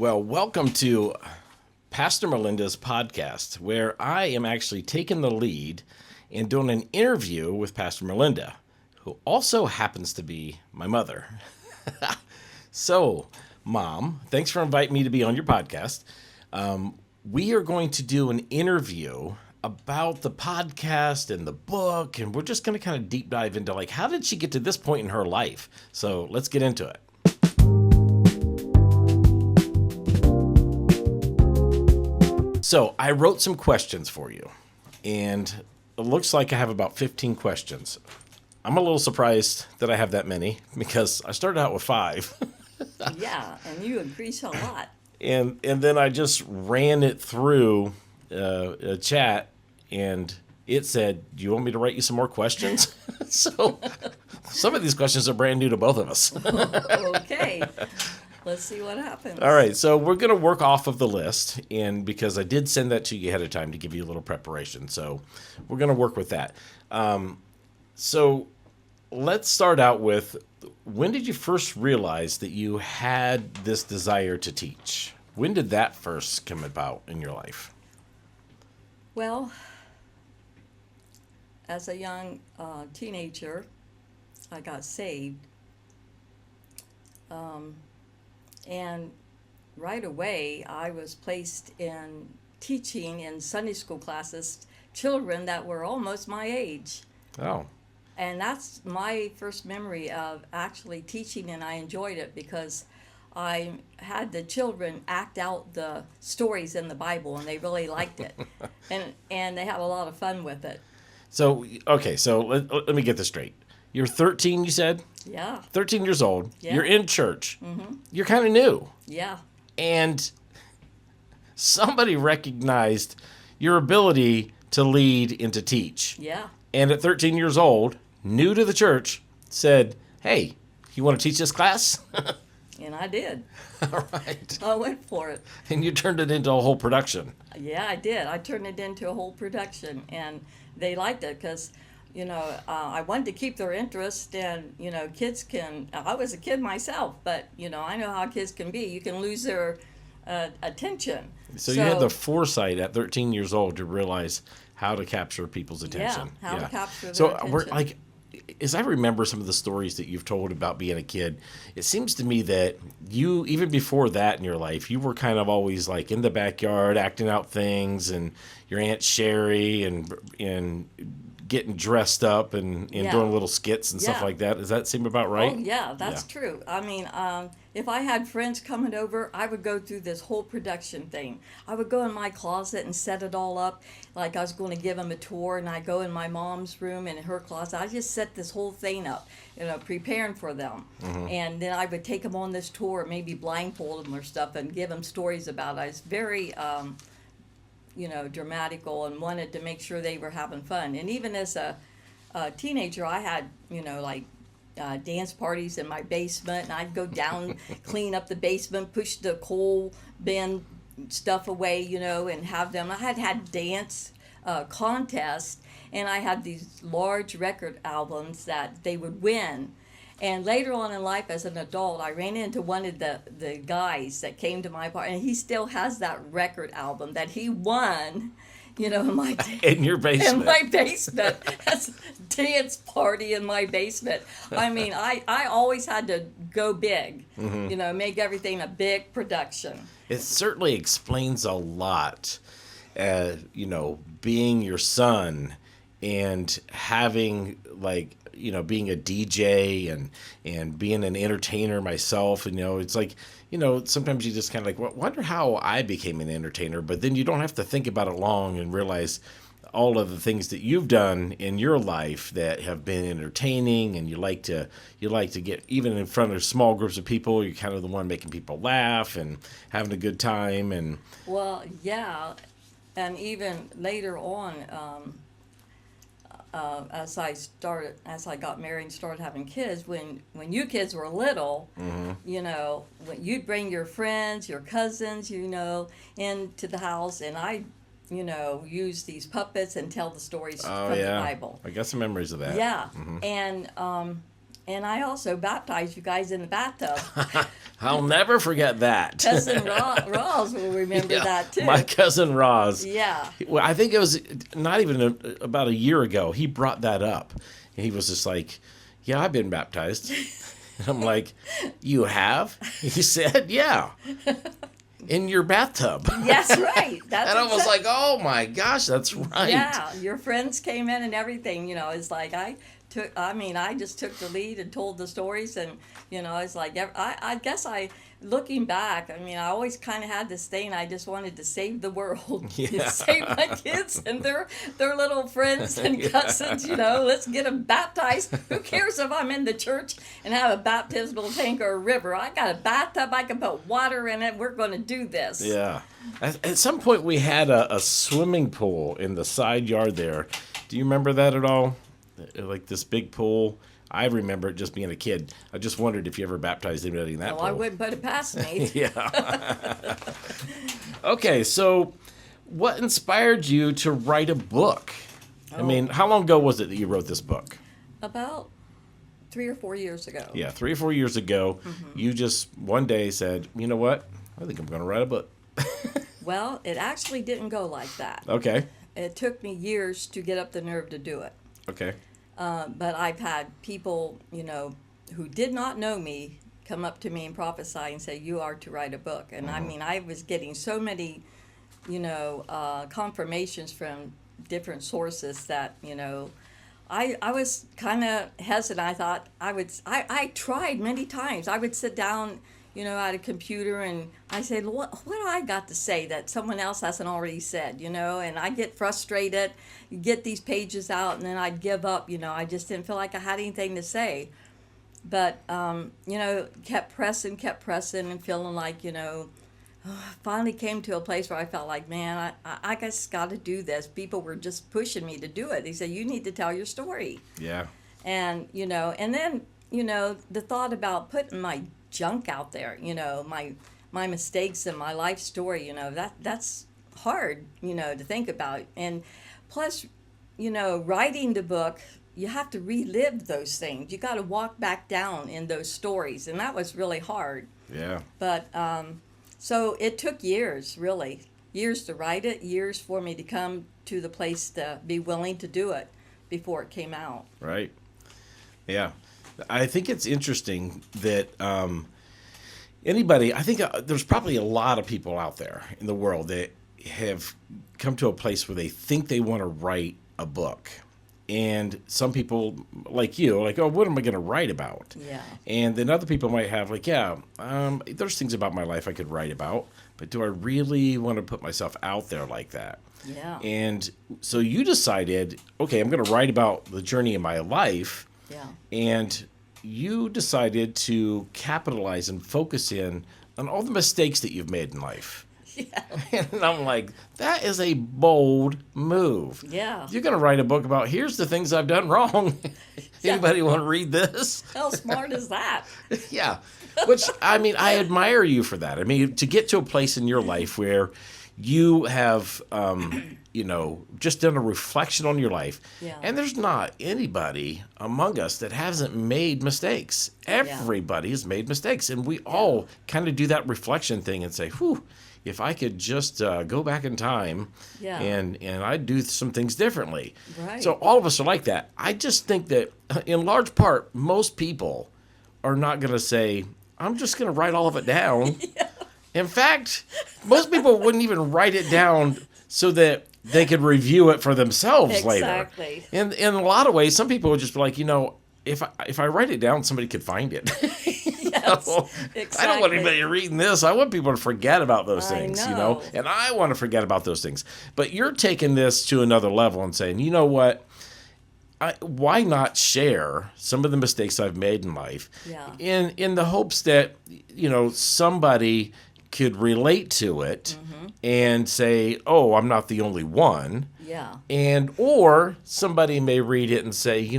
Well, welcome to Pastor Melinda's podcast, where I am actually taking the lead and doing an interview with Pastor Melinda, who also happens to be my mother. So, Mom, thanks for inviting me to be on your podcast. We are going to do an interview about the podcast and the book, and we're just going to kind of deep dive into, like, how did she get to this point in her life? So let's get into it. So I wrote some questions for you, and it looks like I have about 15 questions. I'm a little surprised that I have that many because I started out with 5. Yeah, and you increased a lot. And then I just ran it through a chat, and it said, "Do you want me to write you some more questions?" So some of these questions are brand new to both of us. Okay. Let's see what happens. All right, so we're going to work off of the list, and because I did send that to you ahead of time to give you a little preparation, so we're going to work with that. So let's start out with, when did you first realize that you had this desire to teach? When did that first come about in your life? Well, as a young teenager, I got saved. And right away, I was placed in teaching in Sunday school classes, children that were almost my age. Oh. And that's my first memory of actually teaching, and I enjoyed it because I had the children act out the stories in the Bible, and they really liked it. and they had a lot of fun with it. So, okay, so let me get this straight. You're 13, you said? Yeah. 13 years old. Yeah. You're in church. Mm-hmm. You're kind of new. Yeah. And somebody recognized your ability to lead and to teach. Yeah. And at 13 years old, new to the church, said, "Hey, you want to teach this class?" And I did. All right. I went for it. And you turned it into a whole production. Yeah, I did. I turned it into a whole production, and they liked it because, I wanted to keep their interest, and, kids can, I was a kid myself, but, I know how kids can be. You can lose their attention. So you had the foresight at 13 years old to realize how to capture people's attention. Yeah, how to capture their so attention. We're like, as I remember some of the stories that you've told about being a kid, it seems to me that you, even before that in your life, you were kind of always like in the backyard acting out things, and your Aunt Sherry and getting dressed up and doing little skits and stuff like that. Does that seem about right? Oh, yeah, that's true. I mean, if I had friends coming over, I would go through this whole production thing. I would go in my closet and set it all up like I was going to give them a tour, and I'd go in my mom's room and in her closet. I just set this whole thing up, preparing for them. Mm-hmm. And then I would take them on this tour, maybe blindfold them or stuff, and give them stories about it. I was very dramatical, and wanted to make sure they were having fun. And even as a teenager, I had, dance parties in my basement, and I'd go down, clean up the basement, push the coal bin stuff away, and have them. I had dance contests, and I had these large record albums that they would win. And later on in life, as an adult, I ran into one of the guys that came to my party, and he still has that record album that he won, in my in your basement. In my basement. That's a dance party in my basement. I mean, I always had to go big, mm-hmm. Make everything a big production. It certainly explains a lot, being your son and having, like, being a DJ and being an entertainer myself. And, it's like, sometimes you just kind of like, wonder how I became an entertainer. But then you don't have to think about it long and realize all of the things that you've done in your life that have been entertaining, and you like to get even in front of small groups of people. You're kind of the one making people laugh and having a good time. And well, yeah, and even later on, as I got married and started having kids, when you kids were little, mm-hmm. When you'd bring your friends, your cousins, into the house, and I use these puppets and tell the stories from the Bible. I got some memories of that. Yeah, mm-hmm. and And I also baptized you guys in the bathtub. I'll never forget that. Cousin Roz will remember that too. My cousin Roz. Yeah. Well, I think it was not even about a year ago. He brought that up. And he was just like, yeah, I've been baptized. And I'm like, you have? He said, yeah. In your bathtub. That's right. That's and I was like, oh my gosh, that's right. Yeah, your friends came in and everything. It's like I just took the lead and told the stories, and it's like I guess looking back, I always kind of had this thing. I just wanted to save the world, save my kids and their little friends and cousins. Let's get them baptized. Who cares if I'm in the church and have a baptismal tank or a river? I got a bathtub. I can put water in it. We're going to do this. Yeah. At some point, we had a swimming pool in the side yard there. Do you remember that at all? Like this big pool. I remember it just being a kid. I just wondered if you ever baptized anybody in that pool. I wouldn't put it past me. Yeah. Okay, so what inspired you to write a book? How long ago was it that you wrote this book? About 3 or 4 years ago. Yeah, 3 or 4 years ago. Mm-hmm. You just one day said, you know what? I think I'm going to write a book. Well, it actually didn't go like that. Okay. It took me years to get up the nerve to do it. Okay. But I've had people, who did not know me come up to me and prophesy and say, you are to write a book. And I was getting so many, confirmations from different sources that, I was kind of hesitant. I thought I tried many times. I would sit down, at a computer and I said, what do I got to say that someone else hasn't already said, and I get frustrated, get these pages out, and then I'd give up, I just didn't feel like I had anything to say. But, kept pressing and feeling like, finally came to a place where I felt like, man, I just got to do this. People were just pushing me to do it. They said, you need to tell your story. Yeah. And, and then, the thought about putting my junk out there, my mistakes and my life story, that's hard, to think about. And plus, writing the book, you have to relive those things. You got to walk back down in those stories, and that was really hard. Yeah. But so it took years, really, years to write it, years for me to come to the place to be willing to do it before it came out. Right. Yeah. I think it's interesting that I think there's probably a lot of people out there in the world that have come to a place where they think they want to write a book. And some people like you, like, oh, what am I going to write about? Yeah. And then other people might have like, there's things about my life I could write about, but do I really want to put myself out there like that? Yeah. And so you decided, okay, I'm going to write about the journey of my life. Yeah. And you decided to capitalize and focus in on all the mistakes that you've made in life. Yeah. And I'm like, that is a bold move. Yeah. You're going to write a book about, here's the things I've done wrong. Yeah. Anybody want to read this? How smart is that? Yeah. Which, I admire you for that. To get to a place in your life where you have, just done a reflection on your life. Yeah. And there's not anybody among us that hasn't made mistakes. Everybody has made mistakes. And we all kind of do that reflection thing and say, whew, if I could just go back in time and I'd do some things differently. Right. So all of us are like that. I just think that in large part, most people are not going to say, I'm just going to write all of it down. Yeah. In fact, most people wouldn't even write it down so that they could review it for themselves later. Exactly. In a lot of ways, some people would just be like, if I write it down, somebody could find it. Yes, exactly. I don't want anybody reading this. I want people to forget about those things, and I want to forget about those things. But you're taking this to another level and saying, you know what? Why not share some of the mistakes I've made in life in the hopes that, somebody could relate to it and say, oh, I'm not the only one. Yeah. Or somebody may read it and say,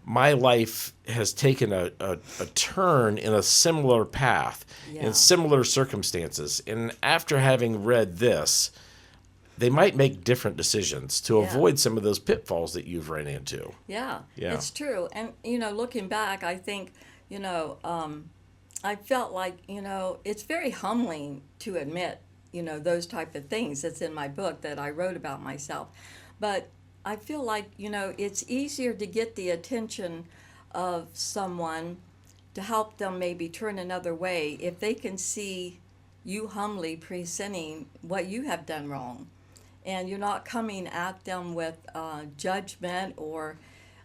my life has taken a turn in a similar path, in similar circumstances. And after having read this, they might make different decisions to Yeah. avoid some of those pitfalls that you've ran into. Yeah, Yeah. it's true. And, looking back, I think, you know, I felt like, it's very humbling to admit, those type of things that's in my book that I wrote about myself. But I feel like, it's easier to get the attention of someone to help them maybe turn another way if they can see you humbly presenting what you have done wrong. And you're not coming at them with judgment or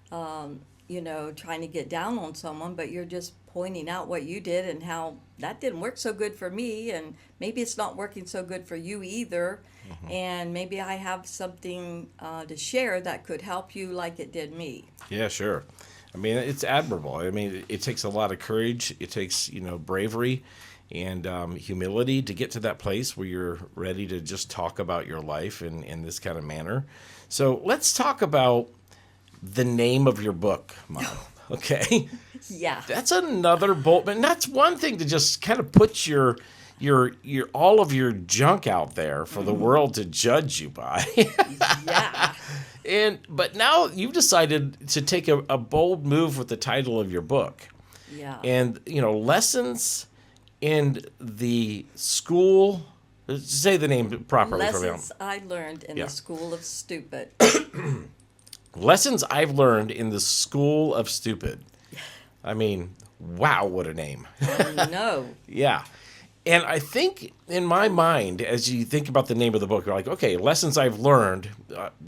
trying to get down on someone, but you're just pointing out what you did and how that didn't work so good for me, and maybe it's not working so good for you either. And maybe I have something to share that could help you like it did me. Yeah, sure. I mean, it's admirable. I mean, it takes a lot of courage. It takes, bravery and humility to get to that place where you're ready to just talk about your life in this kind of manner. So let's talk about the name of your book, Mom. Okay? Yeah. That's another bold, and that's one thing to just kind of put your all of your junk out there for the world to judge you by. Yeah. But now you've decided to take a bold move with the title of your book. Yeah. And, lessons in the school, say the name properly for me. Lessons I learned in Yeah. the school of stupid. Lessons I've learned in the school of stupid. I mean, wow, what a name. No. Yeah. And I think in my mind, as you think about the name of the book, you're like, okay, lessons I've learned.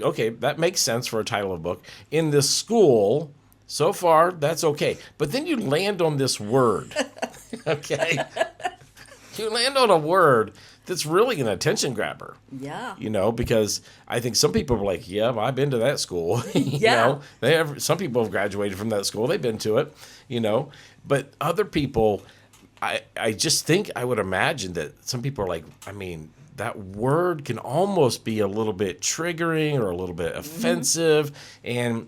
Okay, that makes sense for a title of a book. In this school, so far, that's okay. But then you land on this word. Okay? You land on a word that's really an attention grabber. Yeah. Because I think some people are like, yeah, I've been to that school. Yeah. Some people have graduated from that school. They've been to it, But other people, I just think I would imagine that some people are like, I mean, that word can almost be a little bit triggering or a little bit offensive, and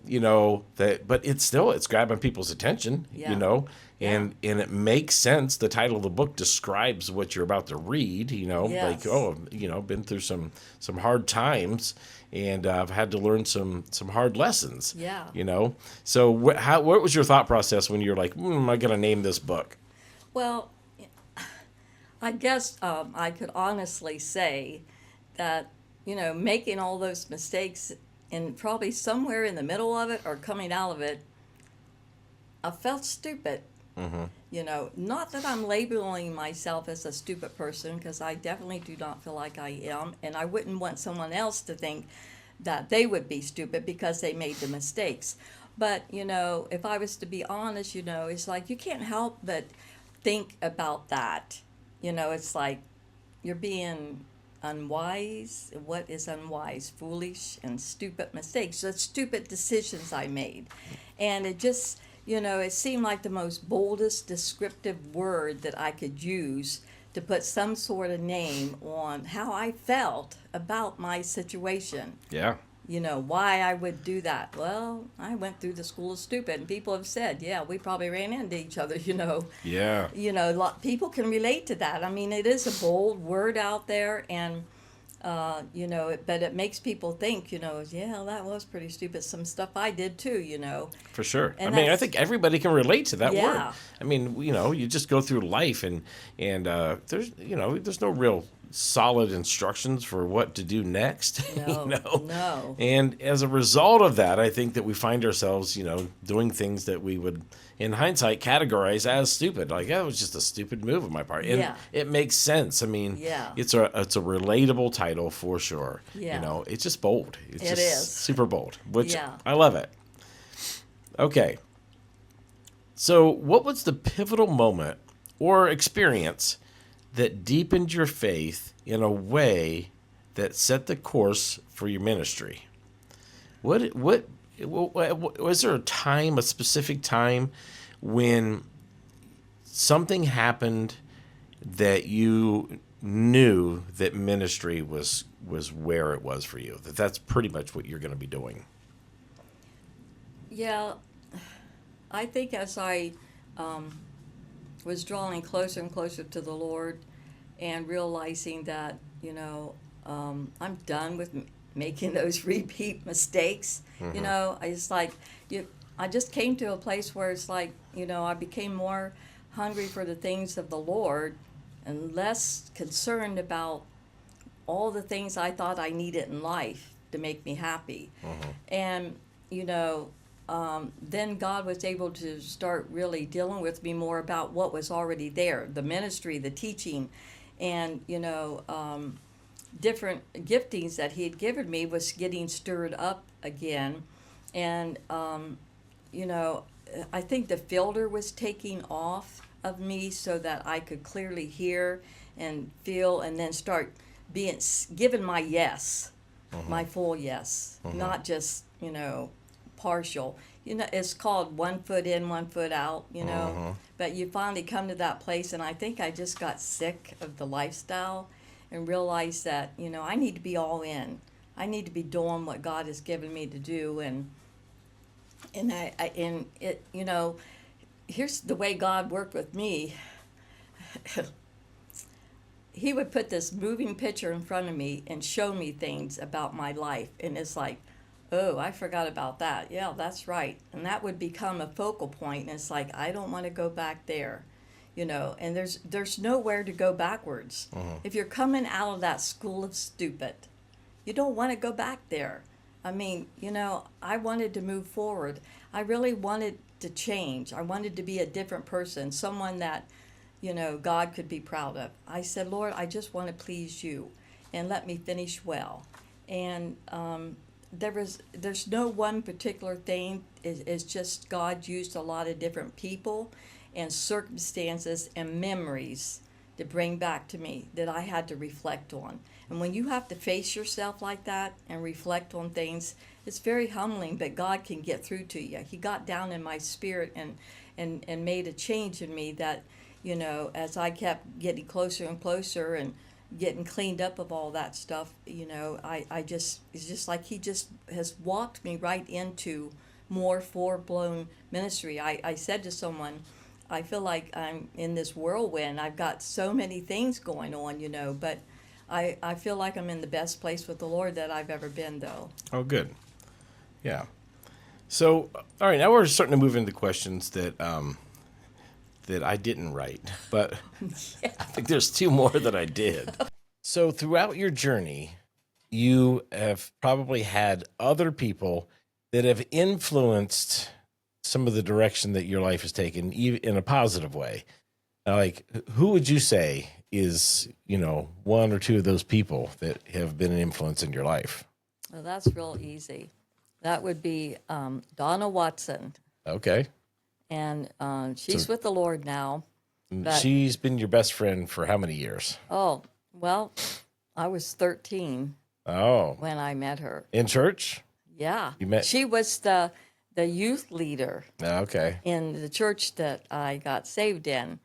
but it's grabbing people's attention, Yeah. and it makes sense. The title of the book describes what you're about to read, Yes. like been through some hard times, and I've had to learn some hard lessons. Yeah. So what was your thought process when you're like, am I going to name this book? Well, I guess I could honestly say that, making all those mistakes and probably somewhere in the middle of it or coming out of it, I felt stupid. Not that I'm labeling myself as a stupid person, because I definitely do not feel like I am. And I wouldn't want someone else to think that they would be stupid because they made the mistakes. But, if I was to be honest, it's like you can't help but think about that. It's like you're being unwise. What is unwise? Foolish and stupid mistakes. The stupid decisions I made. And it just, it seemed like the most boldest descriptive word that I could use to put some sort of name on how I felt about my situation. Yeah. Why I would do that. Well, I went through the school of stupid, and people have said, yeah, we probably ran into each other, Yeah. People can relate to that. I mean, it is a bold word out there, and, but it makes people think, yeah, that was pretty stupid. Some stuff I did too, For sure. And I mean, I that's- think everybody can relate to that word. Yeah. I mean, you just go through life and there's no real solid instructions for what to do next. No, no. And as a result of that, I think that we find ourselves, doing things that we would, in hindsight, categorize as stupid. Like, that was just a stupid move on my part. And Yeah. it makes sense. I mean, Yeah. it's a relatable title for sure. Yeah. It's just bold. It's It just is. super bold, which Yeah. I love it. Okay. So, what was the pivotal moment or experience that deepened your faith in a way that set the course for your ministry? What was there a specific time when something happened that you knew that ministry was where it was for you? That's pretty much what you're going to be doing. Yeah, I think as I was drawing closer and closer to the Lord and realizing that, I'm done with making those repeat mistakes. You know, I just like you. I just came to a place where it's like, you know, I became more hungry for the things of the Lord and less concerned about all the things I thought I needed in life to make me happy. And, you know, then God was able to start really dealing with me more about what was already there, the ministry, the teaching, and, you know, different giftings that he had given me was getting stirred up again. And, you know, I think the filter was taking off of me so that I could clearly hear and feel and then start being given my yes, my full yes, not just, you know, partial. You know, it's called 1 foot in, 1 foot out, you know. But you finally come to that place, and I think I just got sick of the lifestyle and realized that, you know, I need to be all in. I need to be doing what God has given me to do, and and it, you know, here's the way God worked with me. He would put this moving picture in front of me and show me things about my life, and it's like, oh, I forgot about that. Yeah, that's right. And that would become a focal point, and it's like, I don't want to go back there, you know. And there's nowhere to go backwards. If you're coming out of that school of stupid, you don't want to go back there. I mean, you know, I wanted to move forward. I really wanted to change. I wanted to be a different person, someone that, you know, God could be proud of. I said, Lord, I just want to please you and let me finish well. And there's no one particular thing. It's just God used a lot of different people and circumstances and memories to bring back to me that I had to reflect on. And when you have to face yourself like that and reflect on things, it's very humbling, but God can get through to you. He got down in my spirit and made a change in me that, you know, as I kept getting closer and closer and getting cleaned up of all that stuff, you know, it's just like he just has walked me right into more full-blown ministry. I said to someone, I feel like I'm in this whirlwind. I've got so many things going on, you know, but I feel like I'm in the best place with the Lord that I've ever been, though. Oh, good. Yeah. So, all right, now we're starting to move into questions that that I didn't write, but I think there's two more that I did. So throughout your journey, you have probably had other people that have influenced some of the direction that your life has taken in a positive way. Now, like, who would you say is, you know, one or two of those people that have been an influence in your life? Well, that's real easy. That would be Donna Watson. Okay. And she's with the Lord now. But, she's been your best friend for how many years? Oh, well, I was 13 when I met her. In church? Yeah. You met? She was the youth leader Okay. in the church that I got saved in.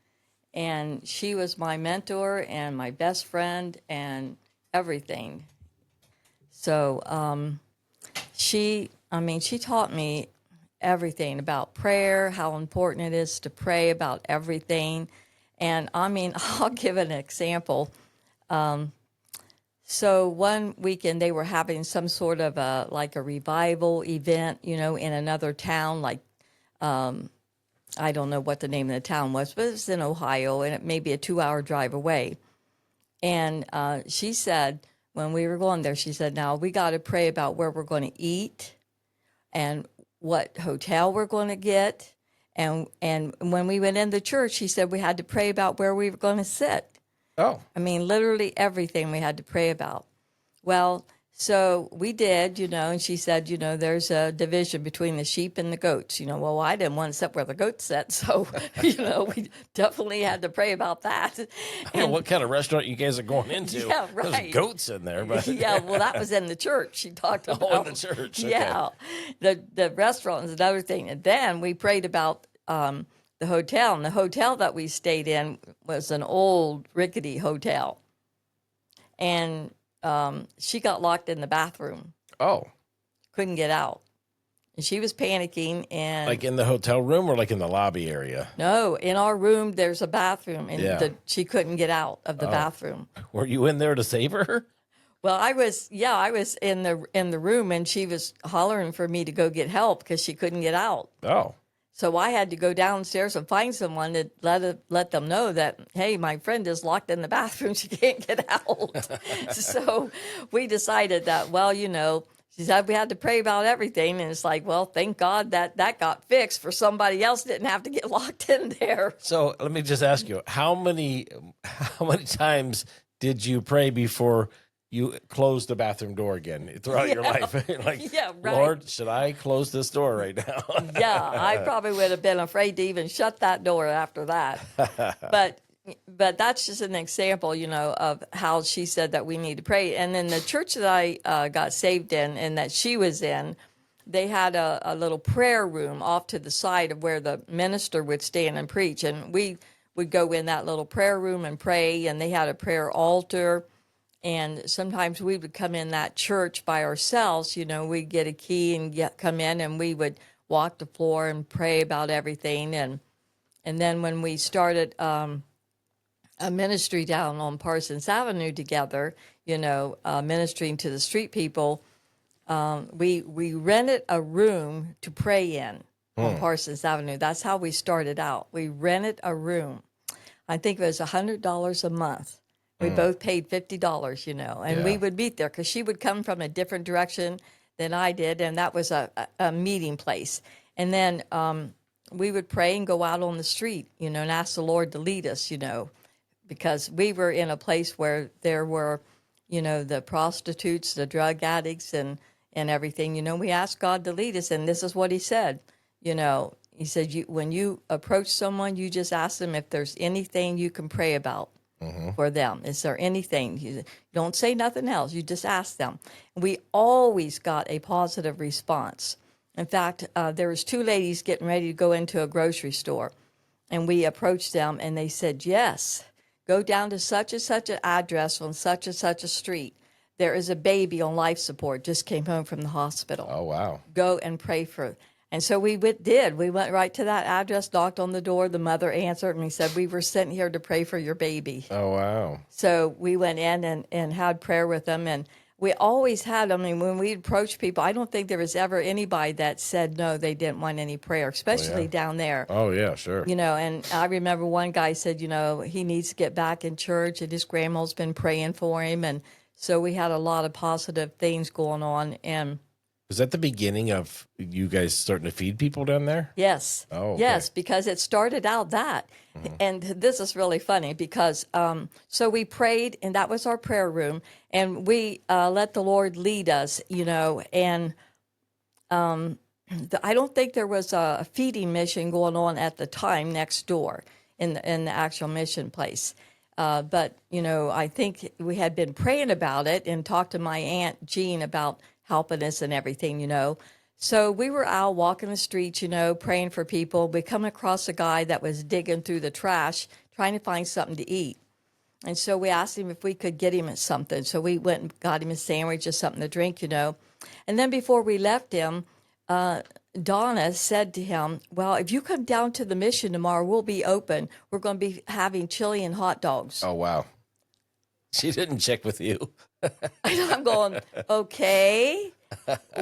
And she was my mentor and my best friend and everything. So she taught me everything about prayer, how important it is to pray about everything. And I mean, I'll give an example. So one weekend they were having some sort of a revival event, you know, in another town, like, I don't know what the name of the town was, but it was in Ohio, and it may be a 2-hour drive away. And she said, when we were going there, she said, now we got to pray about where we're going to eat and what hotel we're going to get. And when we went in the church, she said we had to pray about where we were going to sit. Oh. I mean, literally everything we had to pray about. Well, so we did, you know, and she said, you know, there's a division between the sheep and the goats. You know, well, I didn't want to sit where the goats sat, so, you know, we definitely had to pray about that. I don't know what kind of restaurant you guys are going into. Yeah, right. There's goats in there, but Yeah, well, that was in the church. She talked about. Oh, in the church. Okay. Yeah, the restaurant is another thing. And then we prayed about the hotel, and the hotel that we stayed in was an old rickety hotel, and she got locked in the bathroom. Oh. Couldn't get out. And she was panicking. And like in the hotel room or like in the lobby area? No, in our room, there's a bathroom. And Yeah. she couldn't get out of the bathroom. Were you in there to save her? Well, I was in the room, and she was hollering for me to go get help because she couldn't get out. Oh, So I had to go downstairs and find someone to let them know that, hey, my friend is locked in the bathroom. She can't get out. So we decided that, well, she said we had to pray about everything. And it's like, well, thank God that got fixed for somebody else didn't have to get locked in there. so let me just ask you, how many times did you pray before you closed the bathroom door again throughout your life? Like, Yeah, right. Lord, should I close this door right now? Yeah, I probably would have been afraid to even shut that door after that. But that's just an example, of how she said that we need to pray. And then the church that I got saved in and that she was in, they had a little prayer room off to the side of where the minister would stand and preach. And we would go in that little prayer room and pray, and they had a prayer altar. And sometimes we would come in that church by ourselves. We'd get a key and come in, and we would walk the floor and pray about everything. And then when we started a ministry down on Parsons Avenue together, ministering to the street people, we rented a room to pray in on Parsons Avenue. That's how we started out. We rented a room. I think it was $100 a month. We both paid $50, and we would meet there because she would come from a different direction than I did, and that was a meeting place. And then we would pray and go out on the street, and ask the Lord to lead us, because we were in a place where there were, the prostitutes, the drug addicts, and everything. We asked God to lead us, and this is what He said. He said, when you approach someone, you just ask them if there's anything you can pray about. For them. Is there anything? You don't say nothing else. You just ask them. We always got a positive response. In fact, there was two ladies getting ready to go into a grocery store, and we approached them, and they said, yes, go down to such and such an address on such and such a street. There is a baby on life support, just came home from the hospital. Oh, wow. Go and pray for. And so we did. We went right to that address, knocked on the door. The mother answered, and we said, we were sent here to pray for your baby. Oh, wow. So we went in and had prayer with them. And we always had, when we approached people, I don't think there was ever anybody that said no, they didn't want any prayer, especially down there. Oh, yeah, sure. And I remember one guy said, he needs to get back in church, and his grandma's been praying for him. And so we had a lot of positive things going on. And was that the beginning of you guys starting to feed people down there? yes. Oh, okay. Yes, because it started out that. And this is really funny because so we prayed, and that was our prayer room, and we let the Lord lead us, and I don't think there was a feeding mission going on at the time next door in the actual mission place. But, I think we had been praying about it and talked to my Aunt Jean about helping us and everything, So we were out walking the streets, praying for people. We come across a guy that was digging through the trash, trying to find something to eat. And so we asked him if we could get him something. So we went and got him a sandwich or something to drink, And then before we left him, Donna said to him, well, if you come down to the mission tomorrow, we'll be open. We're going to be having chili and hot dogs. Oh, wow. She didn't check with you. And I'm going, okay,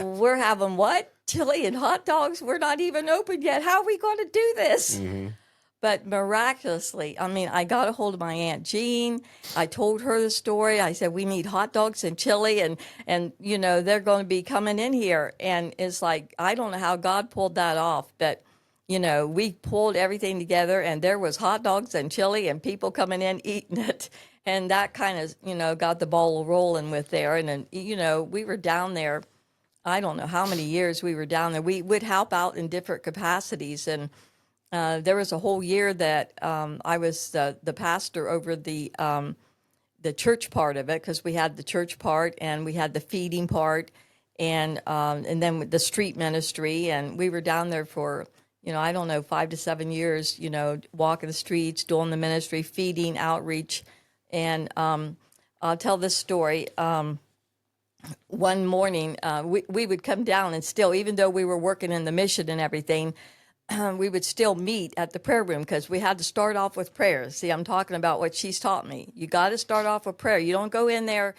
we're having what? Chili and hot dogs? We're not even open yet. How are we going to do this? But miraculously, I got a hold of my Aunt Jean. I told her the story. I said, we need hot dogs and chili, and they're going to be coming in here. And it's like, I don't know how God pulled that off, but, we pulled everything together, and there was hot dogs and chili and people coming in eating it. And that kind of, got the ball rolling with there. And then, we were down there, I don't know how many years we were down there. We would help out in different capacities. And there was a whole year that I was the pastor over the church part of it, because we had the church part and we had the feeding part, and then the street ministry. And we were down there for, I don't know, 5 to 7 years, walking the streets, doing the ministry, feeding, outreach. And I'll tell this story. One morning, we would come down, and still, even though we were working in the mission and everything, we would still meet at the prayer room because we had to start off with prayer. See, I'm talking about what she's taught me. You got to start off with prayer. You don't go in there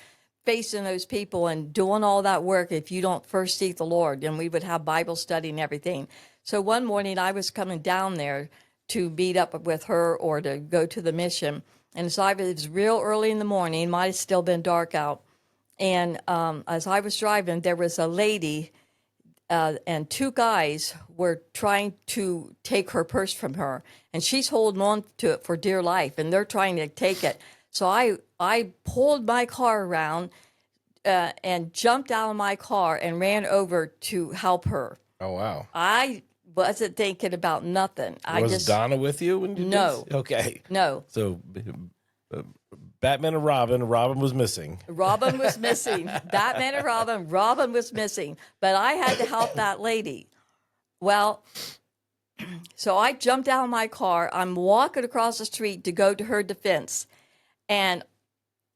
facing those people and doing all that work if you don't first seek the Lord. And we would have Bible study and everything. So one morning I was coming down there to meet up with her or to go to the mission. And so it was real early in the morning, might have still been dark out. And as I was driving, there was a lady and two guys were trying to take her purse from her. And she's holding on to it for dear life, and they're trying to take it. So I pulled my car around and jumped out of my car and ran over to help her. Oh, wow. I wasn't thinking about nothing. Was Donna with you when you did No. this? Okay. No. So Batman and Robin was missing. Robin was missing. Batman and Robin was missing. But I had to help that lady. Well, so I jumped out of my car. I'm walking across the street to go to her defense. And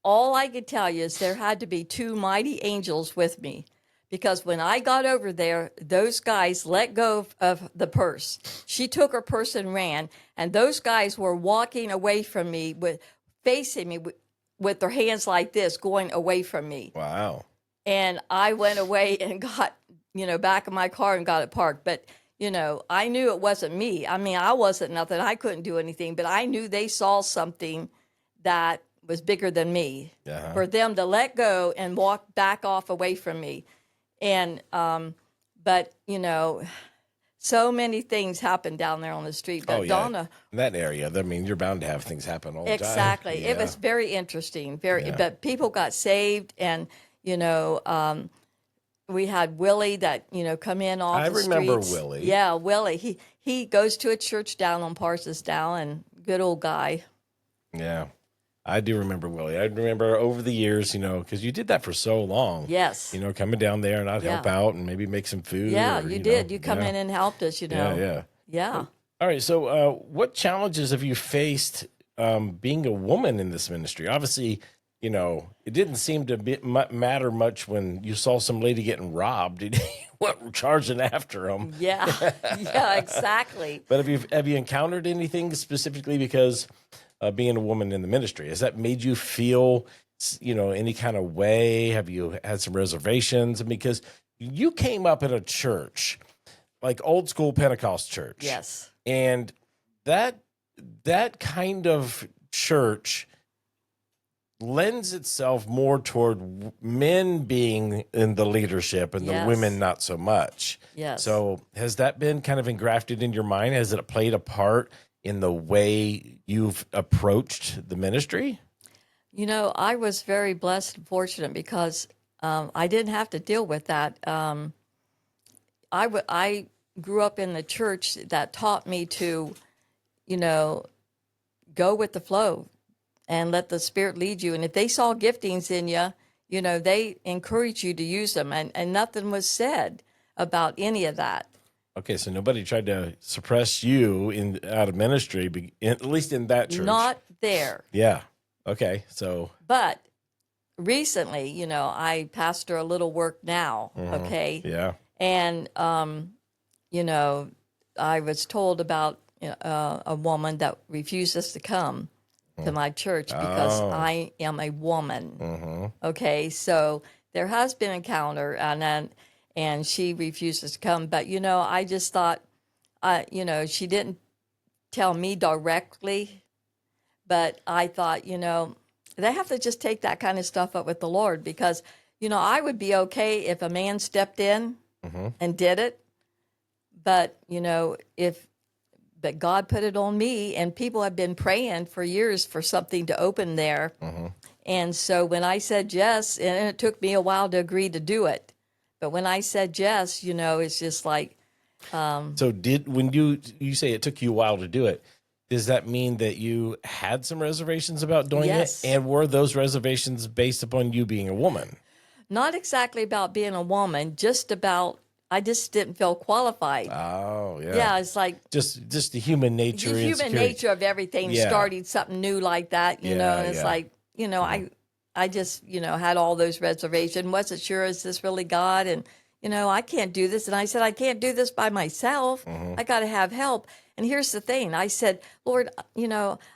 all I could tell you is there had to be two mighty angels with me. Because when I got over there, those guys let go of the purse. She took her purse and ran. And those guys were walking away from me, facing me with their hands like this, going away from me. Wow. And I went away and got, back in my car and got it parked. But, I knew it wasn't me. I mean, I wasn't nothing. I couldn't do anything. But I knew they saw something that was bigger than me. Uh-huh. For them to let go and walk back off away from me. And, but, so many things happen down there on the street. But Donna, in that area, I mean, you're bound to have things happen all the time. Exactly. Yeah. It was very interesting. But people got saved, and, we had Willie that, come in off the streets. I remember Willie. Yeah, Willie. He goes to a church down on Parsons Down, and good old guy. Yeah. I do remember Willie. I remember over the years, because you did that for so long. Yes. Coming down there and I'd help out and maybe make some food. Yeah, or, you did. You come in and helped us, Yeah. Yeah. All right. So what challenges have you faced being a woman in this ministry? Obviously, it didn't seem to matter much when you saw some lady getting robbed. You went charging after them. Yeah. Yeah, exactly. But have you encountered anything specifically because being a woman in the ministry? Has that made you feel, any kind of way? Have you had some reservations? Because you came up in a church, like old school Pentecost church. Yes. And that kind of church lends itself more toward men being in the leadership and the women not so much. Yes. So has that been kind of engrafted in your mind? Has it played a part in the way you've approached the ministry? I was very blessed and fortunate because I didn't have to deal with that. I grew up in the church that taught me to, go with the flow and let the Spirit lead you. And if they saw giftings in you, they encouraged you to use them. And nothing was said about any of that. Okay, so nobody tried to suppress you out of ministry, at least in that church. Not there. Yeah. Okay, so. But recently, I pastor a little work now, okay? Yeah. And, I was told about a woman that refuses to come to my church because I am a woman, okay? So there has been an encounter, and she refuses to come. But, I just thought, she didn't tell me directly, but I thought, they have to just take that kind of stuff up with the Lord because, I would be okay if a man stepped in and did it. But, but God put it on me, and people have been praying for years for something to open there. And so when I said yes, and it took me a while to agree to do it. But when I said yes, it's just like. So when you say it took you a while to do it, does that mean that you had some reservations about doing Yes. it? And were those reservations based upon you being a woman? Not exactly about being a woman, just about, I just didn't feel qualified. Oh, yeah. Yeah, it's like. Just the human nature. The human nature of everything, starting something new like that, and it's like, I just, had all those reservations, wasn't sure, is this really God? And, I can't do this. And I said, I can't do this by myself. I got to have help. And here's the thing. I said, Lord,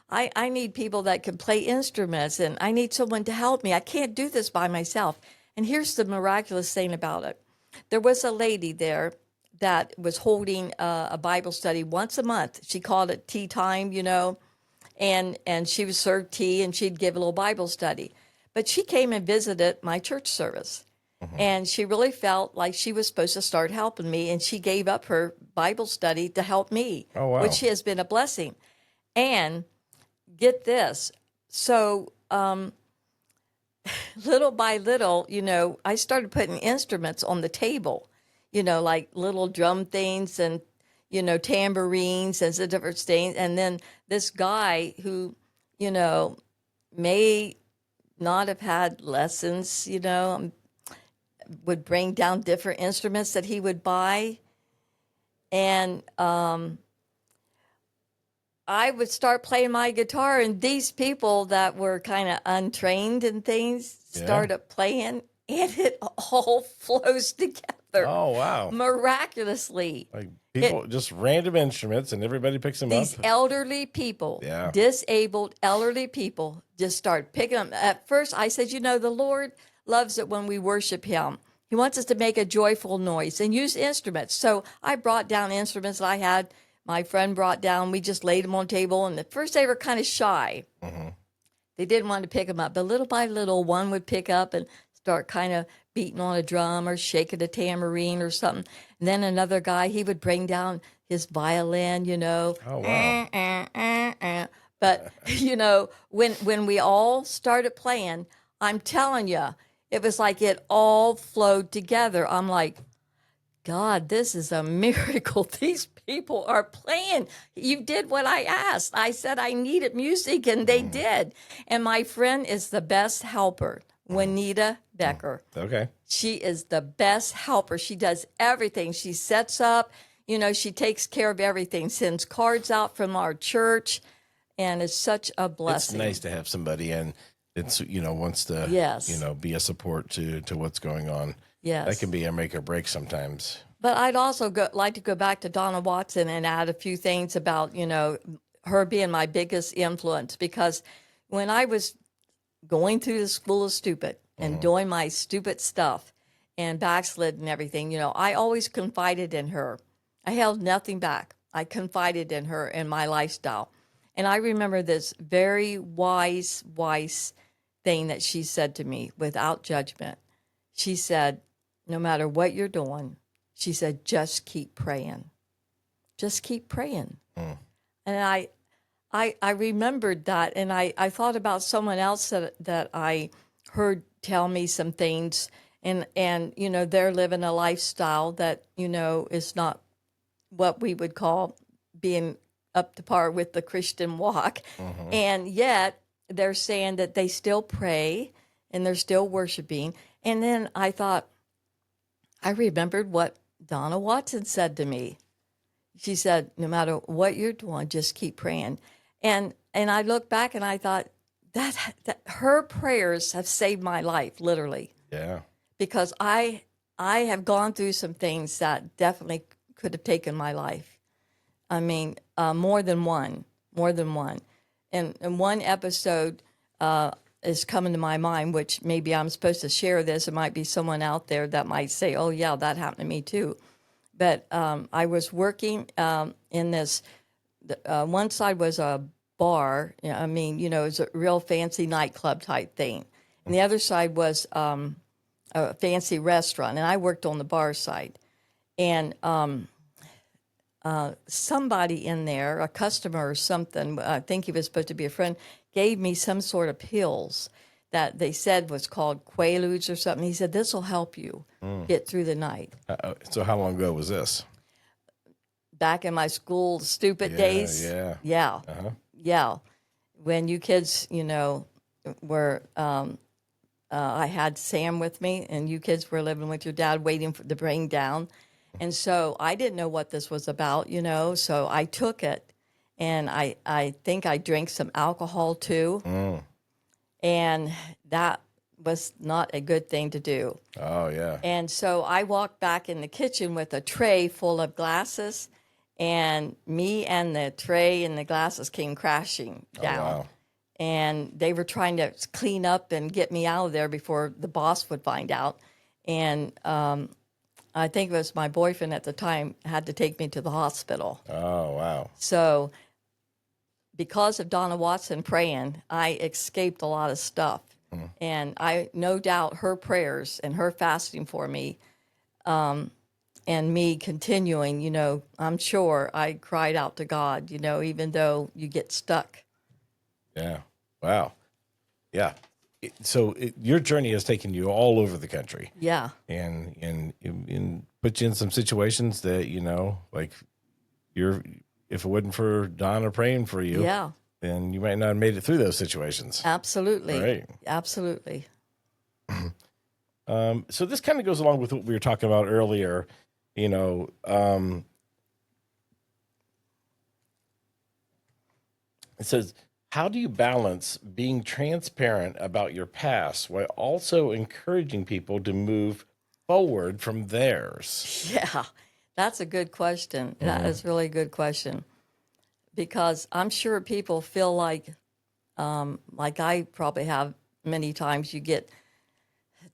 I need people that can play instruments, and I need someone to help me. I can't do this by myself. And here's the miraculous thing about it. There was a lady there that was holding a Bible study once a month. She called it tea time, and she would serve tea and she'd give a little Bible study. But she came and visited my church service. And she really felt like she was supposed to start helping me, and she gave up her Bible study to help me, Oh, wow. which has been a blessing. And get this. So, little by little, I started putting instruments on the table, like little drum things and, tambourines and the different things. And then this guy who, may not have had lessons, would bring down different instruments that he would buy. And I would start playing my guitar, and these people that were kind of untrained and things started playing, and it all flows together. Oh, wow. Miraculously. Like people, just random instruments, and everybody picks them These up. elderly people, Yeah. disabled elderly people, just start picking them. At first, I said, the Lord loves it when we worship him. He wants us to make a joyful noise and use instruments. So I brought down instruments that I had. My friend brought down. We just laid them on the table. And at first, they were kind of shy. Mm-hmm. They didn't want to pick them up. But little by little, one would pick up and start kind of beating on a drum or shaking a tambourine or something. And then another guy, he would bring down his violin, Oh, wow. But, when we all started playing, I'm telling you, it was like it all flowed together. I'm like, God, this is a miracle. These people are playing. You did what I asked. I said I needed music, and they did. And my friend is the best helper, Juanita Becker. Okay. She is the best helper. She does everything. She sets up, she takes care of everything, sends cards out from our church, and it's such a blessing. It's nice to have somebody and it's, wants to, Yes. be a support to what's going on. Yes. That can be a make or break sometimes. But I'd also like to go back to Donna Watson and add a few things about, her being my biggest influence, because when I was going through the school of stupid and doing my stupid stuff and backslid and everything, I always confided in her. I held nothing back. I confided in her and my lifestyle. And I remember this very wise thing that she said to me without judgment. She said, no matter what you're doing, she said, just keep praying. Just keep praying. And I remembered that, and I thought about someone else that I heard tell me some things, and they're living a lifestyle that, is not what we would call being up to par with the Christian walk. And yet they're saying that they still pray and they're still worshiping. And then I thought, I remembered what Donna Watson said to me. She said, no matter what you're doing, just keep praying. And I looked back and I thought that her prayers have saved my life, literally. Yeah. Because I have gone through some things that definitely could have taken my life. I mean, more than one. And one episode is coming to my mind, which maybe I'm supposed to share this. It might be someone out there that might say, oh, yeah, that happened to me too. But I was working in this, one side was a bar. It was a real fancy nightclub type thing. And the other side was a fancy restaurant. And I worked on the bar side. And somebody in there, a customer or something, I think he was supposed to be a friend, gave me some sort of pills that they said was called Quaaludes or something. He said, this will help you get through the night. So how long ago was this? Back in my school stupid days. Yeah. Yeah. Uh-huh. Yeah. When you kids, were, I had Sam with me, and you kids were living with your dad waiting for the bring down. And so I didn't know what this was about, so I took it, and I think I drank some alcohol too. And that was not a good thing to do. Oh, yeah. And so I walked back in the kitchen with a tray full of glasses, and me and the tray and the glasses came crashing down. Oh, wow. And they were trying to clean up and get me out of there before the boss would find out. And I think it was my boyfriend at the time had to take me to the hospital. Oh, wow. So because of Donna Watson praying, I escaped a lot of stuff. And I no doubt her prayers and her fasting for me, and me continuing, I'm sure I cried out to God, even though you get stuck. Yeah. Wow. Yeah. Your journey has taken you all over the country. Yeah. And put you in some situations that, like if it wasn't for Donna praying for you, Yeah. then you might not have made it through those situations. Absolutely. Right. Absolutely. So this kind of goes along with what we were talking about earlier, it says, how do you balance being transparent about your past while also encouraging people to move forward from theirs? Yeah. That's a good question. That is really a good question. Because I'm sure people feel like I probably have many times, you get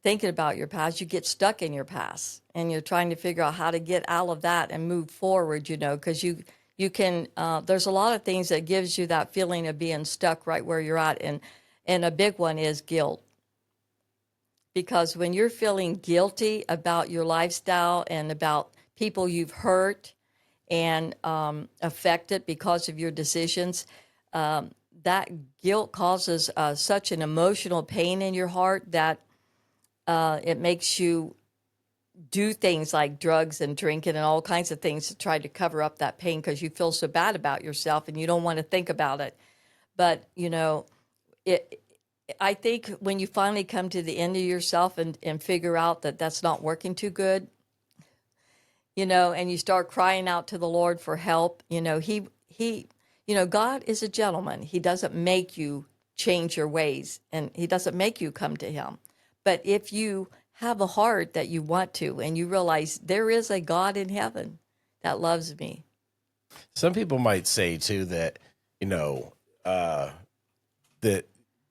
thinking about your past, you get stuck in your past, and you're trying to figure out how to get out of that and move forward, because you can, there's a lot of things that gives you that feeling of being stuck right where you're at. And a big one is guilt. Because when you're feeling guilty about your lifestyle and about people you've hurt and affected because of your decisions, that guilt causes such an emotional pain in your heart that it makes you do things like drugs and drinking and all kinds of things to try to cover up that pain because you feel so bad about yourself and you don't want to think about it. But, I think when you finally come to the end of yourself and figure out that that's not working too good, and you start crying out to the Lord for help, God is a gentleman. He doesn't make you change your ways, and he doesn't make you come to him. But if you have a heart that you want to, and you realize there is a God in heaven that loves me. Some people might say too that, that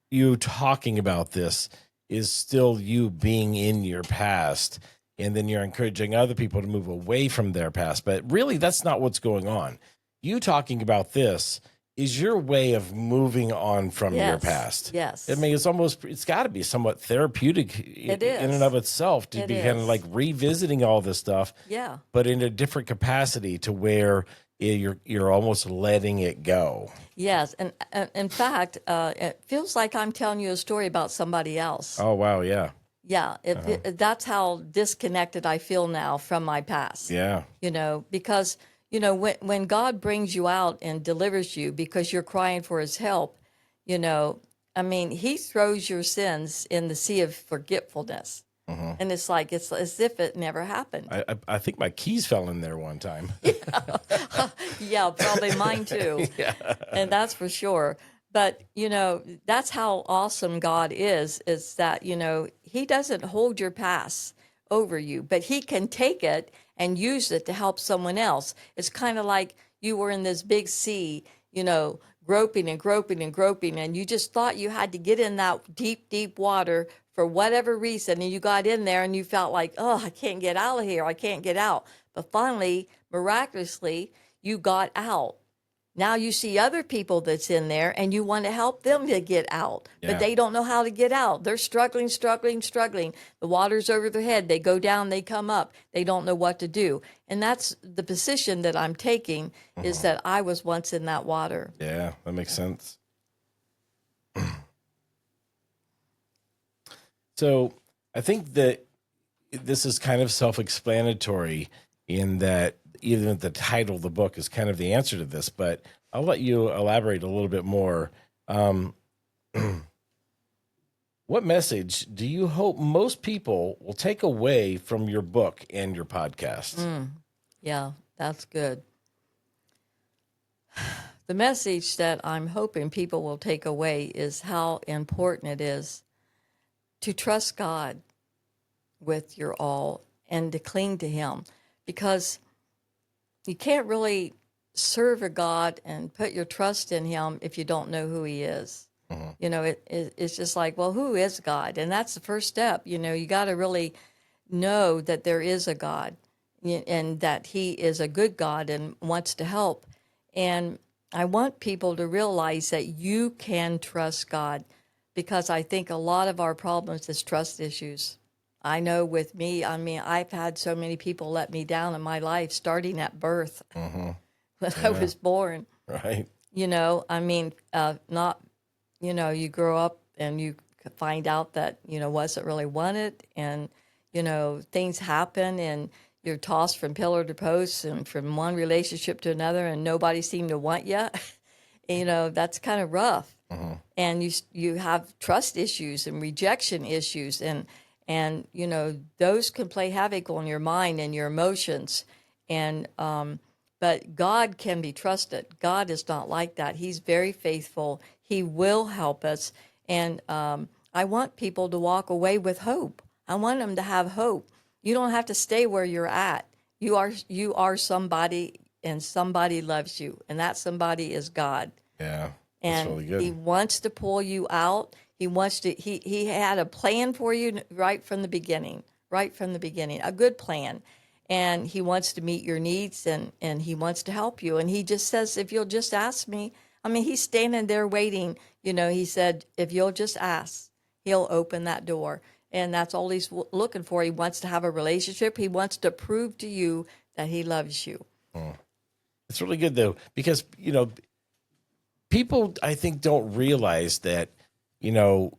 you talking about this is still you being in your past, and then you're encouraging other people to move away from their past. But really, that's not what's going on. You talking about this is your way of moving on from your past. Yes. I mean, it's got to be somewhat therapeutic It is. in and of itself to be kind of like revisiting all this stuff. Yeah. But in a different capacity to where you're almost letting it go. Yes, and in fact, it feels like I'm telling you a story about somebody else. Oh, wow, yeah. Yeah, that's how disconnected I feel now from my past. Yeah. Because, when God brings you out and delivers you because you're crying for his help, he throws your sins in the sea of forgetfulness. And it's like, it's as if it never happened. I think my keys fell in there one time. Yeah, probably mine too. Yeah. And that's for sure. But, that's how awesome God is that, he doesn't hold your past over you, but he can take it and use it to help someone else. It's kind of like you were in this big sea, groping and groping and groping, and you just thought you had to get in that deep, deep water for whatever reason, and you got in there and you felt like, oh, I can't get out of here. I can't get out. But finally, miraculously, you got out. Now you see other people that's in there and you want to help them to get out, Yeah. but they don't know how to get out. They're struggling. The water's over their head. They go down, they come up. They don't know what to do. And that's the position that I'm taking, is that I was once in that water. Yeah, that makes sense. So I think that this is kind of self-explanatory in that even the title of the book is kind of the answer to this, but I'll let you elaborate a little bit more. What message do you hope most people will take away from your book and your podcast? Yeah, that's good. The message that I'm hoping people will take away is how important it is to trust God with your all and to cling to him, because you can't really serve a God and put your trust in him if you don't know who he is. You know, it's just like, well, who is God? And that's the first step. You know, you got to really know that there is a God and that he is a good God and wants to help. And I want people to realize that you can trust God, because I think a lot of our problems is trust issues. I know with me, I mean, I've had so many people let me down in my life starting at birth when I was born. Right. You know, I mean, not, you know, you grow up and you find out that, you know, wasn't really wanted, and, you know, things happen and you're tossed from pillar to post and from one relationship to another and nobody seemed to want you. You know, that's kind of rough. And you have trust issues and rejection issues, and you know, those can play havoc on your mind and your emotions. And but God can be trusted. God is not like that. He's very faithful. He will help us. And I want people to walk away with hope. I want them to have hope. You don't have to stay where you're at. You are somebody, and somebody loves you, and that somebody is God. Yeah. That's And really good. he wants to pull you out. He wants to. He had a plan for you right from the beginning. Right from the beginning, a good plan. And he wants to meet your needs, and he wants to help you. And he just says, if you'll just ask me. I mean, he's standing there waiting. You know, he said, if you'll just ask, he'll open that door. And that's all he's looking for. He wants to have a relationship. He wants to prove to you that he loves you. It's really good though, because, you know, people, I think, don't realize that, you know,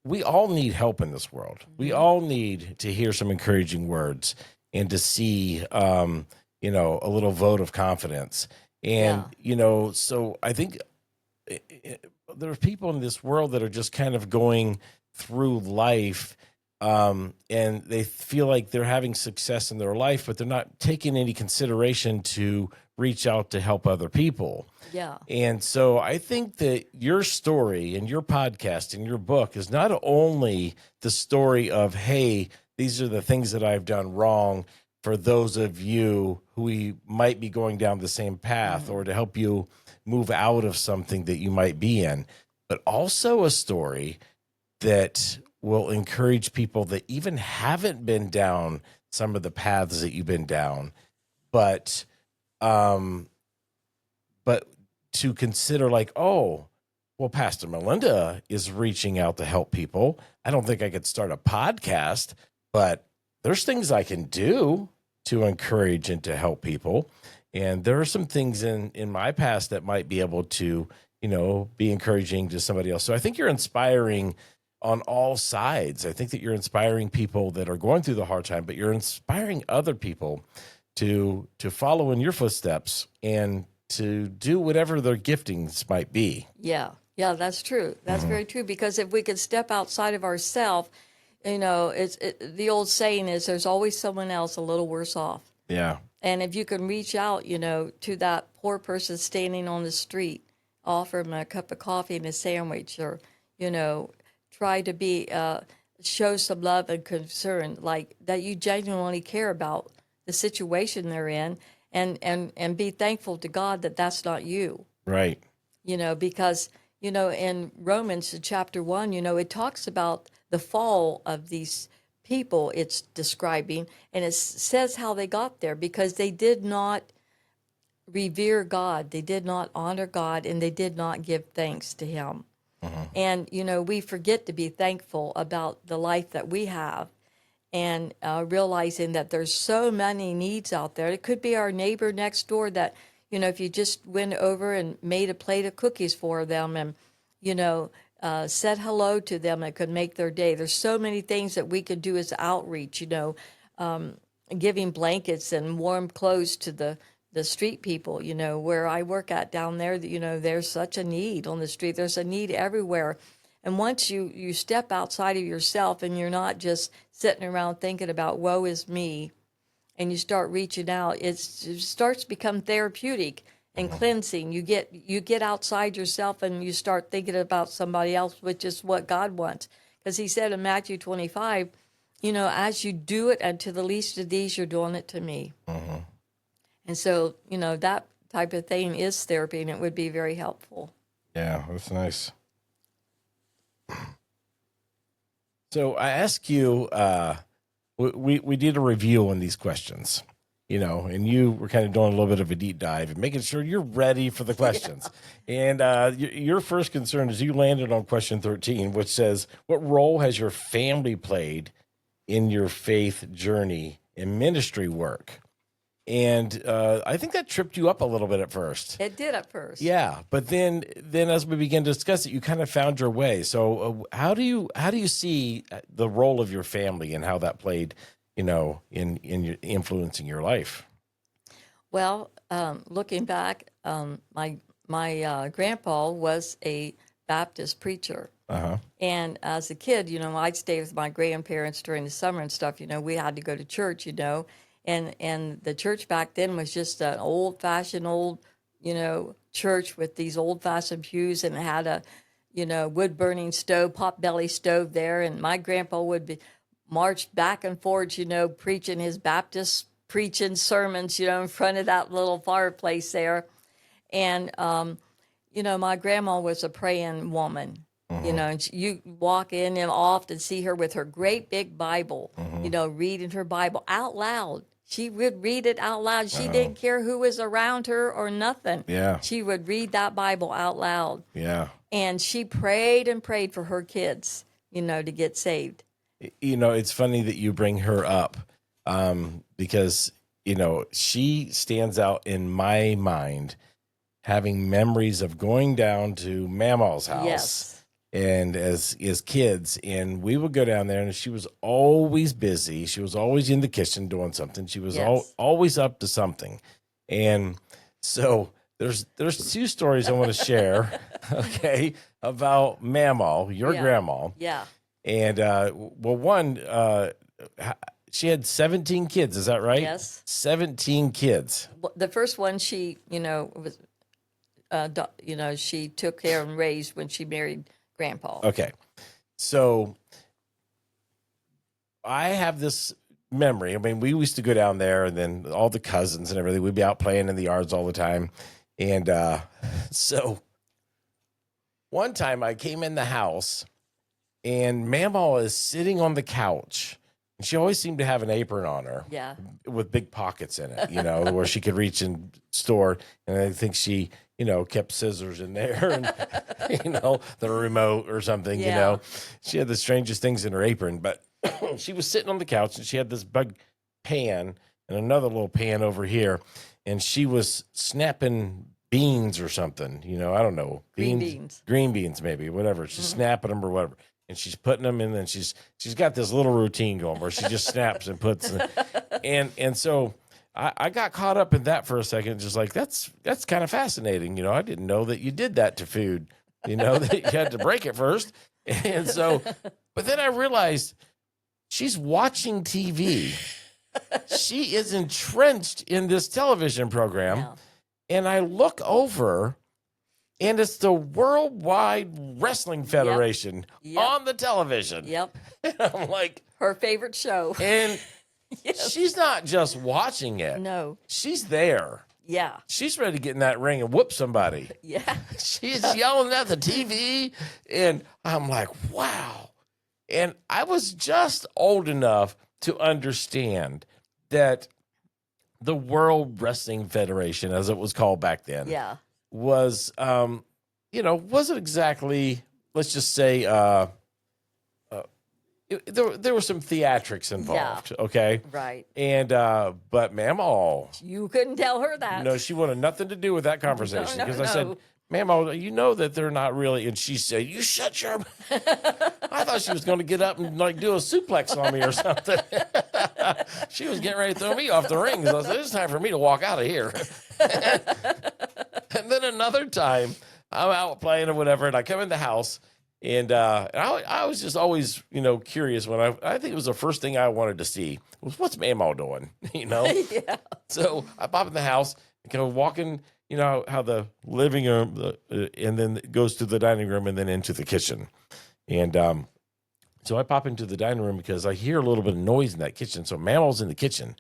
we all need help in this world. We all need to hear some encouraging words and to see, you know, a little vote of confidence. And, Yeah. you know, so I think there are people in this world that are just kind of going through life, and they feel like they're having success in their life, but they're not taking any consideration to reach out to help other people. Yeah. And so I think that your story and your podcast and your book is not only the story of, hey, these are the things that I've done wrong for those of you who we might be going down the same path, or to help you move out of something that you might be in, but also a story that will encourage people that even haven't been down some of the paths that you've been down, but um but to consider, like, oh, well, Pastor Melinda is reaching out to help people. I don't think I could start a podcast, but there's things I can do to encourage and to help people. And there are some things in my past that might be able to, you know, be encouraging to somebody else. So I think you're inspiring on all sides. I think that you're inspiring people that are going through the hard time, but you're inspiring other people to follow in your footsteps and to do whatever their giftings might be. Yeah, yeah, that's true. That's very true. Because if we could step outside of ourselves, you know, the old saying is, there's always someone else a little worse off. Yeah. And if you can reach out, you know, to that poor person standing on the street, offer them a cup of coffee and a sandwich, or, you know, try to be show some love and concern, like that you genuinely care about the situation they're in, and be thankful to God that that's not you. Right. You know, because, you know, in Romans chapter 1, you know, it talks about the fall of these people it's describing, and it says how they got there, because they did not revere God, they did not honor God, and they did not give thanks to him. And, you know, we forget to be thankful about the life that we have, and realizing that there's so many needs out there. It could be our neighbor next door that, you know, if you just went over and made a plate of cookies for them, and, you know, said hello to them, it could make their day. There's so many things that we could do as outreach, you know, giving blankets and warm clothes to the street people, you know, where I work at down there, you know, there's such a need on the street. There's a need everywhere. And once you step outside of yourself and you're not just sitting around thinking about woe is me, and you start reaching out, it starts to become therapeutic and cleansing. You get outside yourself and you start thinking about somebody else, which is what God wants. Because he said in Matthew 25, you know, as you do it unto the least of these, you're doing it to me. And so, that type of thing is therapy, and it would be very helpful. Yeah, that's nice. So I ask you, we did a review on these questions, and you were kind of doing a little bit of a deep dive and making sure you're ready for the questions. And your first concern is you landed on question 13, which says, what role has your family played in your faith journey and ministry work? And I think that tripped you up a little bit at first. It did at first. Yeah, but then as we began to discuss it, you kind of found your way. So how do you see the role of your family and how that played, in your influencing your life? Well, looking back, my grandpa was a Baptist preacher. Uh-huh. And as a kid, I'd stay with my grandparents during the summer and stuff. We had to go to church, and the church back then was just an old-fashioned church with these old-fashioned pews, and it had a, wood-burning stove, pot-belly stove there. And my grandpa would be marched back and forth, preaching his Baptist preaching sermons, in front of that little fireplace there. And, my grandma was a praying woman. And you walk in and often see her with her great big Bible, reading her Bible out loud. She would read it out loud. She didn't care who was around her or nothing. Yeah. She would read that Bible out loud. Yeah. And she prayed and prayed for her kids, to get saved. It's funny that you bring her up because, she stands out in my mind having memories of going down to Mamaw's house. Yes. And as kids, and we would go down there, and she was always busy. She was always in the kitchen doing something. She was always up to something. And so there's two stories I want to share, okay, about Mamaw, your grandma. Yeah. And one, she had 17 kids. Is that right? Yes. 17 kids. The first one she, was, she took care and raised when she married Grandpa. Okay. So I have this memory. I mean, we used to go down there, and then all the cousins and everything, we'd be out playing in the yards all the time. And so one time I came in the house, and Mamaw is sitting on the couch. And she always seemed to have an apron on her. Yeah. With big pockets in it, where she could reach and store. And I think she, kept scissors in there and, the remote or something, She had the strangest things in her apron. But she was sitting on the couch, and she had this big pan and another little pan over here. And she was snapping beans or something, I don't know. Green beans. Green beans, maybe, whatever. She's snapping them or whatever. And she's putting them in, and she's got this little routine going where she just snaps and puts them. And so I got caught up in that for a second, just like, that's kind of fascinating. I didn't know that you did that to food, that you had to break it first. And so, but then I realized she's watching TV. She is entrenched in this television program. Yeah. And I look over, and it's the Worldwide Wrestling Federation on the television. Yep. And I'm like, her favorite show. And she's not just watching it. No. She's there. Yeah. She's ready to get in that ring and whoop somebody. Yeah. She's yelling at the TV. And I'm like, wow. And I was just old enough to understand that the World Wrestling Federation, as it was called back then, was, wasn't exactly, let's just say, there were some theatrics involved, okay? Right. And, but Mamaw. You couldn't tell her that. No, she wanted nothing to do with that conversation. Because I said, Mamaw, you know that they're not really, and she said, you shut your I thought she was going to get up and do a suplex on me or something. She was getting ready to throw me off the ring. So I said, it's time for me to walk out of here. And then another time, I'm out playing or whatever, and I come in the house, and I was just always, curious when I think it was the first thing I wanted to see was what's Mamaw doing, Yeah. So I pop in the house and kind of walking, how the living room, and then it goes to the dining room and then into the kitchen. And so I pop into the dining room because I hear a little bit of noise in that kitchen. So Mamaw's in the kitchen,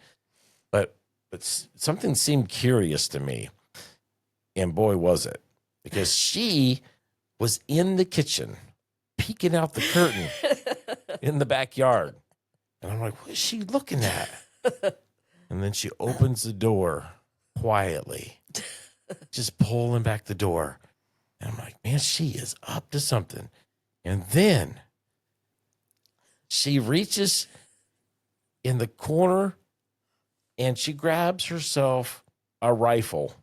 but but something seemed curious to me. And boy, was it. Because she was in the kitchen, peeking out the curtain in the backyard. And I'm like, what is she looking at? And then she opens the door quietly, just pulling back the door. And I'm like, man, she is up to something. And then she reaches in the corner and she grabs herself a rifle.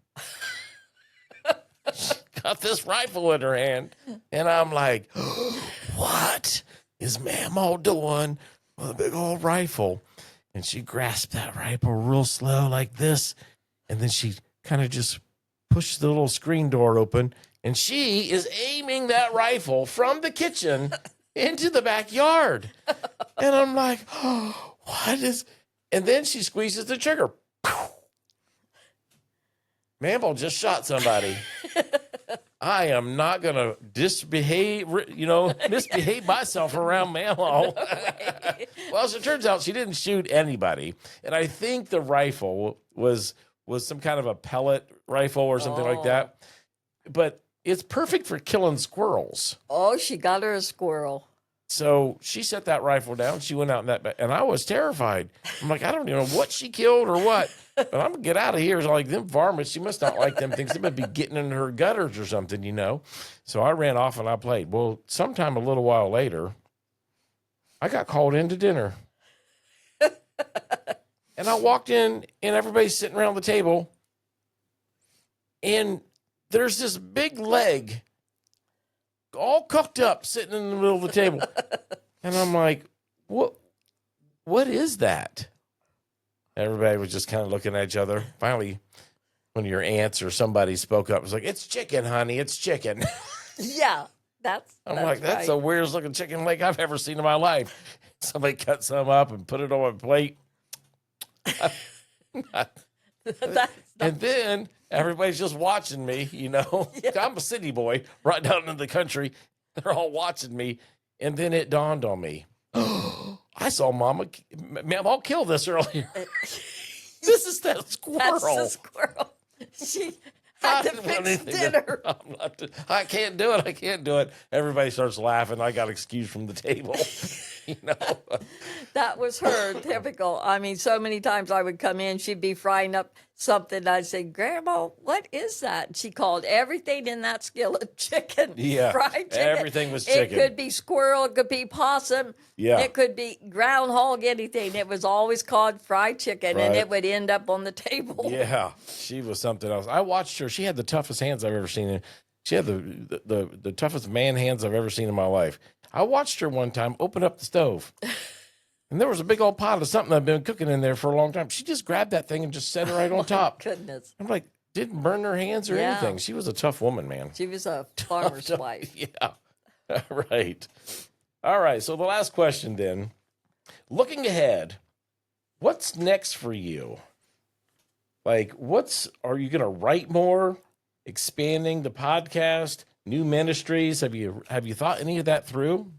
She got this rifle in her hand. And I'm like, what is Mamaw doing with a big old rifle? And she grasped that rifle real slow like this. And then she kind of just pushed the little screen door open. And she is aiming that rifle from the kitchen into the backyard. And I'm like, oh, what is... And then she squeezes the trigger. Mamaw just shot somebody. I am not going to misbehave myself around Mamaw. Well, as it turns out, she didn't shoot anybody. And I think the rifle was some kind of a pellet rifle or something like that. But it's perfect for killing squirrels. Oh, she got her a squirrel. So she set that rifle down. She went out in that, and I was terrified. I'm like, I don't even know what she killed or what, but I'm gonna get out of here. It's like them varmints. She must not like them things. They might be getting in her gutters or something, you know. So I ran off and I played. Well, sometime a little while later, I got called into dinner, and I walked in, and everybody's sitting around the table, and there's this big leg all cooked up sitting in the middle of the table. And I'm like, what is that? Everybody was just kind of looking at each other. Finally, one of your aunts or somebody spoke up. It was like, it's chicken, honey. It's chicken. Yeah, that's like, that's right. the weirdest looking chicken leg I've ever seen in my life. Somebody cut some up and put it on a plate. And then everybody's just watching me, you know. Yeah. I'm a city boy right down in the country. They're all watching me. And then it dawned on me. I saw Mamaw kill this earlier. This is that squirrel. That's the squirrel. She had to fix dinner. I can't do it. Everybody starts laughing. I got excused from the table. You know, that was her typical. I mean, so many times I would come in, she'd be frying up something. I'd say, Grandma, what is that? And she called everything in that skillet chicken. Yeah, fried chicken. Everything was chicken. It could be squirrel, it could be possum. Yeah, it could be groundhog, anything. It was always called fried chicken, and it would end up on the table. Yeah, she was something else. I watched her. She had the toughest hands I've ever seen. She had the toughest man hands I've ever seen in my life. I watched her one time open up the stove, and there was a big old pot of something I've been cooking in there for a long time. She just grabbed that thing and just set it right on top. Goodness. I'm like, didn't burn her hands or anything. She was a tough woman, man. She was a farmer's wife. Yeah, right. All right, so the last question then. Looking ahead, what's next for you? Like, are you going to write more, expanding the podcast, new ministries? Have you thought any of that through?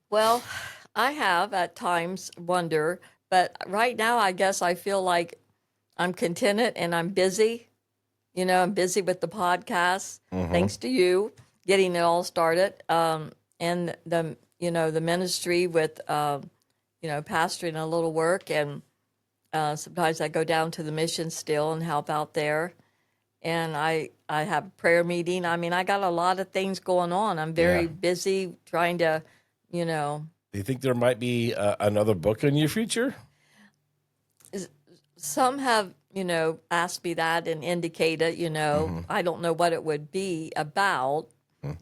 Well, I have at times wonder, but right now I guess I feel like I'm contented and I'm busy. You know, I'm busy with the podcast, thanks to you getting it all started, and the ministry with pastoring a little work, and sometimes I go down to the mission still and help out there. And I have a prayer meeting. I mean, I got a lot of things going on. I'm very busy trying to, Do you think there might be another book in your future? Some have, asked me that and indicated, I don't know what it would be about,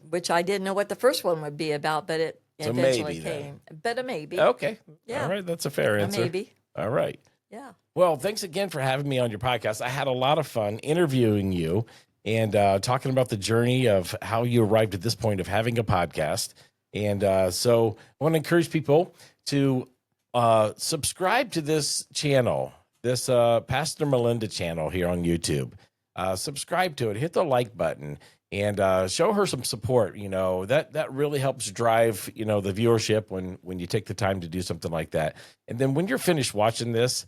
which I didn't know what the first one would be about, but it eventually came. Then. But a maybe. Okay. Yeah. All right. That's a fair answer. Maybe. All right. Yeah. Well, thanks again for having me on your podcast. I had a lot of fun interviewing you and talking about the journey of how you arrived at this point of having a podcast. And so I want to encourage people to subscribe to this channel, this Pastor Melinda channel here on YouTube. Subscribe to it, hit the like button, and show her some support. That really helps drive, the viewership when you take the time to do something like that. And then when you're finished watching this,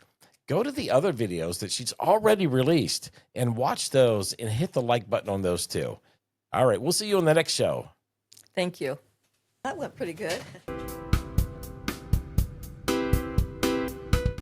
go to the other videos that she's already released and watch those and hit the like button on those too. All right, we'll see you on the next show. Thank you. That went pretty good.